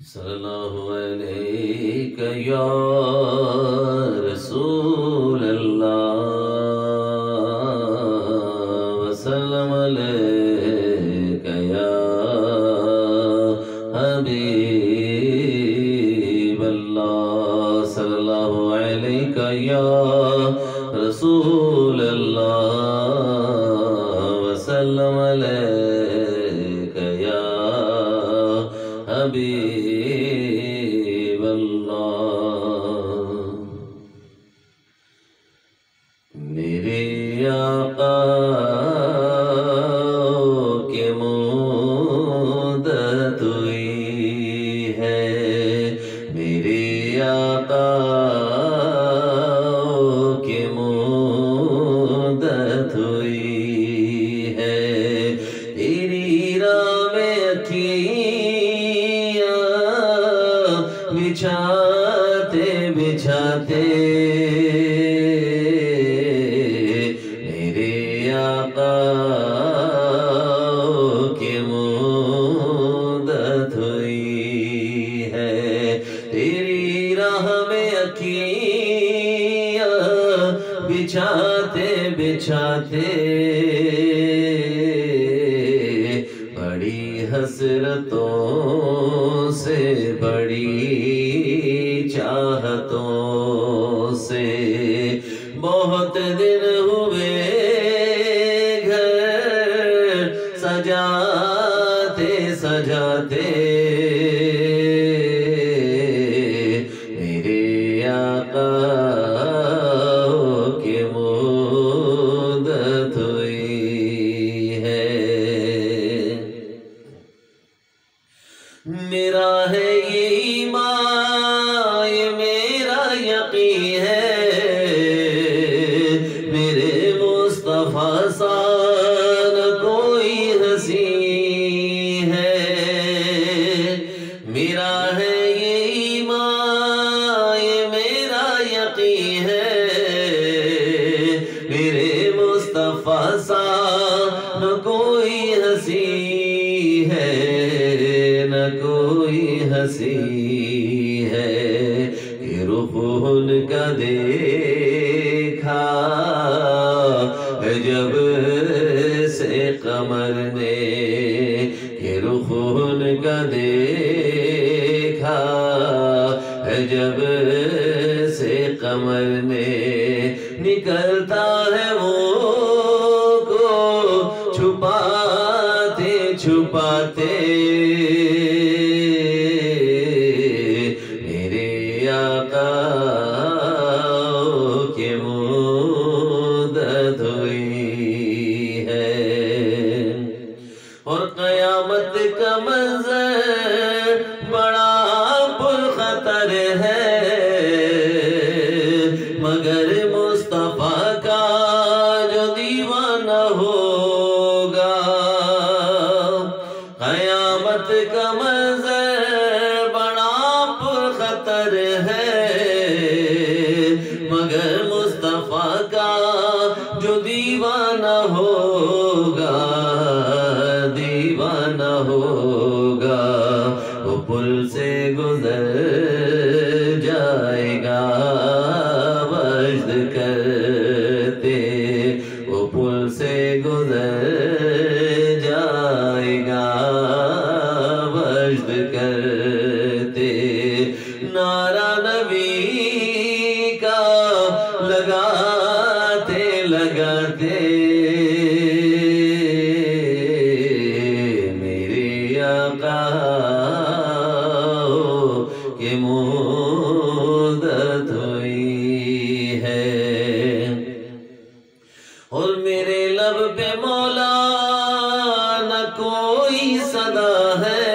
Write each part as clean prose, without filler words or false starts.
صلی اللہ علیہ یا رسول اللہ وسلم علیک یا حبیب اللہ صلی اللہ علیہ یا رسول اللہ وسلم علیک یا حبیب اللہ میرے آقا کی مدت ہوئی ہے میرے آقا کی مدت ہوئی ہے تیری راہ میں اکھیاں بچھاتے بچھاتے میرے آقا کی مدت ہوئی ہے تیری راہ میں اکھیاں بچھاتے بچھاتے بڑی حسرتوں سے بڑی چاہتوں سے بہت دن ہوئے گھر سجاتے سجاتے میرے آقا کی مدت ہوئی ہے میرا ہے یہ ایمان یہ میرا یقین ہے میرے مصطفیٰ سا نہ کوئی ہنسی ہے میرا ہے یہ ایمان یہ میرا یقین ہے میرے مصطفیٰ سا نہ کوئی ہنسی ہے نہ کوئی ہنسی ہے کہ رخ ان کا دیکھا جب سے قمر نے کہ رخ ان کا دیکھا جب سے قمر نے نکلتا ہے وہ کو چھپاتے چھپاتے میرے آقا کی مدت ہوئی ہے اور قیامت کا منظر بڑا پرخطر ہے مگر مصطفیٰ کا جو دیوانہ ہوگا قیامت کا منظر بڑا پرخطر ہے مگر مصطفیٰ کا جو دیوانہ ہوگا دیوانہ ہوگا وہ پل سے گزر جائے گا وجد کرتے وہ پل سے گزر جائے گا وجد کرتے نعرہ نبی کا لگاتے لگاتے میرے آقا کی مدت ہوئی ہے اور میرے لب پہ مولا نہ کوئی صدا ہے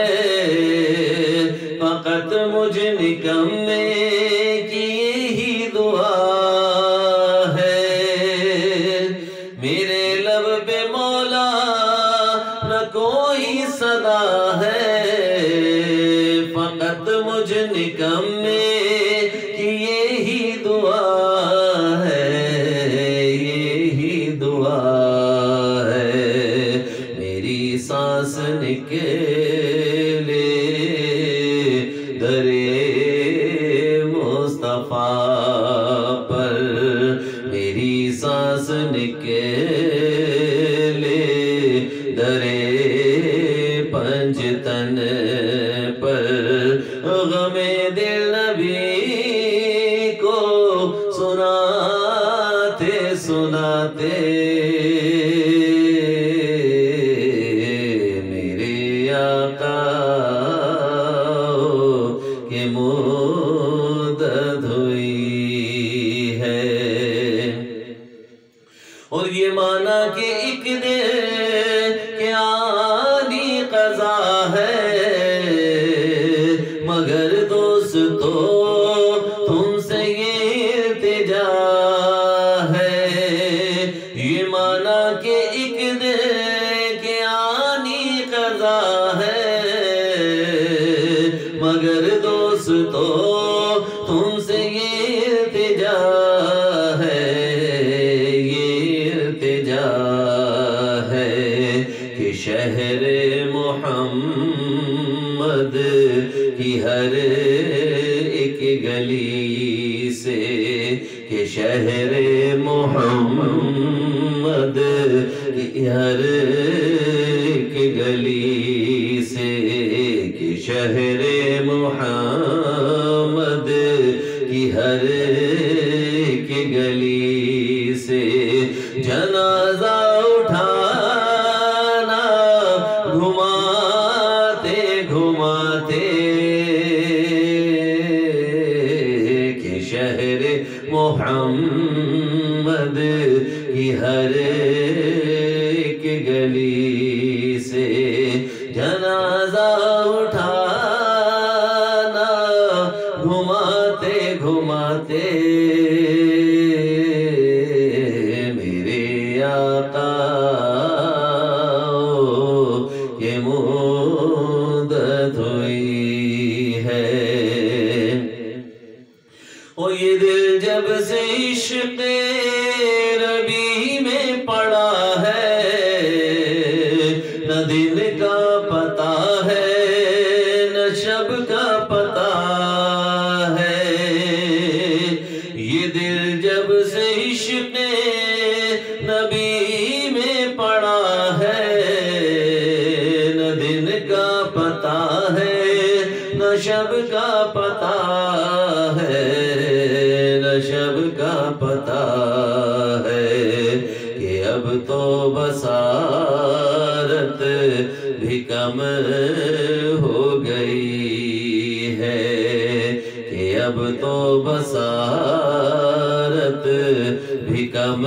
فقط مجھ نکمے کی یہی دعا ہے میرے لب پہ مولا نہ کوئی صدا ہے فقط مجھ نکمے کی یہی دعا ہے یہی دعا ہے میری سانس نکلے آقا کی مدت ہوئی ہے۔ اور یہ مانا کہ ایک دن کہ آنی قضا ہے، مگر دوستو تم سے یہ التجا ہے۔ یہ مانا کہ ایک دن کہ آنی قضا ہے، مگر دوستو تم سے یہ التجا ہے، یہ التجا ہے کہ شہر محمد کی ہر ایک گلی سے، کہ شہر محمد کی ہر ایک گلی سے، کہ شہر محمد کی ہر ایک گلی سے جنازہ اٹھانا گھماتے گھماتے، کہ شہر محمد کی ہر ایک گلی سے جنازہ اٹھانا گھماتے گھماتے، میرے آقا کی مدت ہوئی ہے۔ اور یہ دل جب سے عشق ربی میں پڑا ہے، نہ دن کا پتہ ہے نہ شب کا پتہ ہے۔ یہ دل جب سے عشق نبی میں پڑا ہے، نہ دن کا پتہ ہے نہ شب کا پتہ ہے، نہ شب کا پتہ ہے، کہ اب تو بصارت بھی کم ہو گئی ہے، کہ اب تو بصارت بھی کم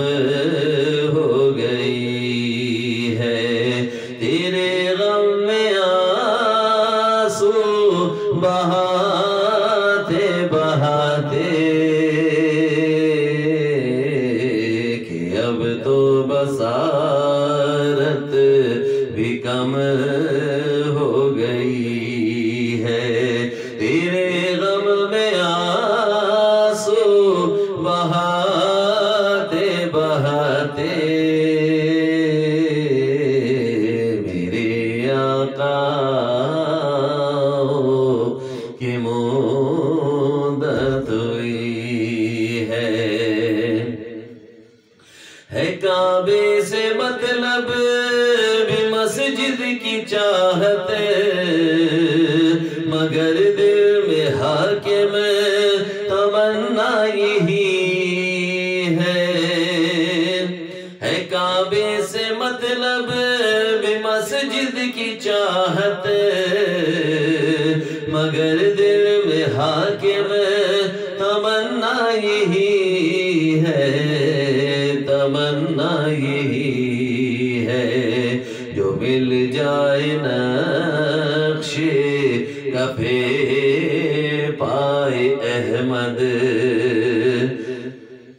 ہو گئی ہے۔ تیرے غم میں آنسو بہاتے بہاتے، کہ اب تو بصارت بھی کم ہو گئی ہے۔ تیرے غم میں آنسو بہاتے بہاتے، میرے آقا کی مدت ہوئی ہے۔ کعبے سے مطلب بھی مسجد کی چاہت، مگر دل میں حاکم تمنا یہی ہے۔ کعبے سے مطلب بھی مسجد کی چاہت، مگر دل میں حاکم تمنا یہی ہے، تمنا یہی ہے، جو مل جائے نقش کف پائے احمد،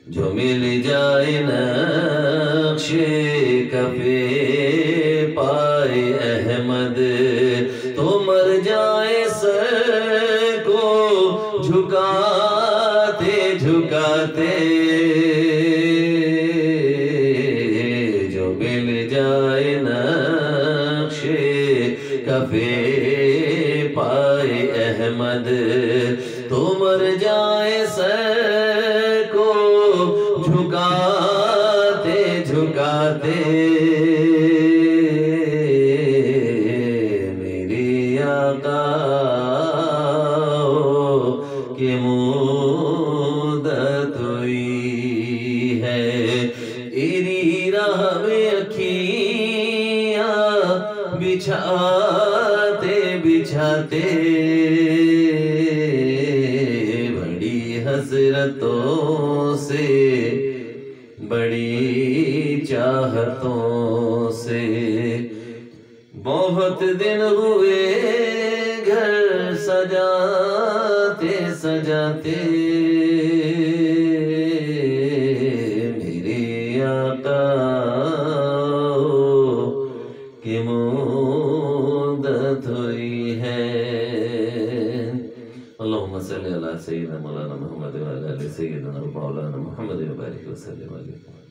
جو مل جائے نقش کف پائے احمد، تو مر جائے سر کو جھکاتے جھکاتے، جو مل جائے نقش کف پائے احمد، تو مر جائے سر کو جھکاتے جھکاتے، میرے آقا کی مدت ہوئی ہے۔ تیری راہ میں اکھیاں بچھا بچھاتے بڑی حسرتوں سے بڑی چاہتوں سے بہت دن ہوئے گھر سجاتے سجاتے میرے آقا کی مدت ہوئی ہے اللہم صلی علی سیدنا مولانا محمد وعلی آل سیدنا مولانا محمد وبارک وسلم علیہ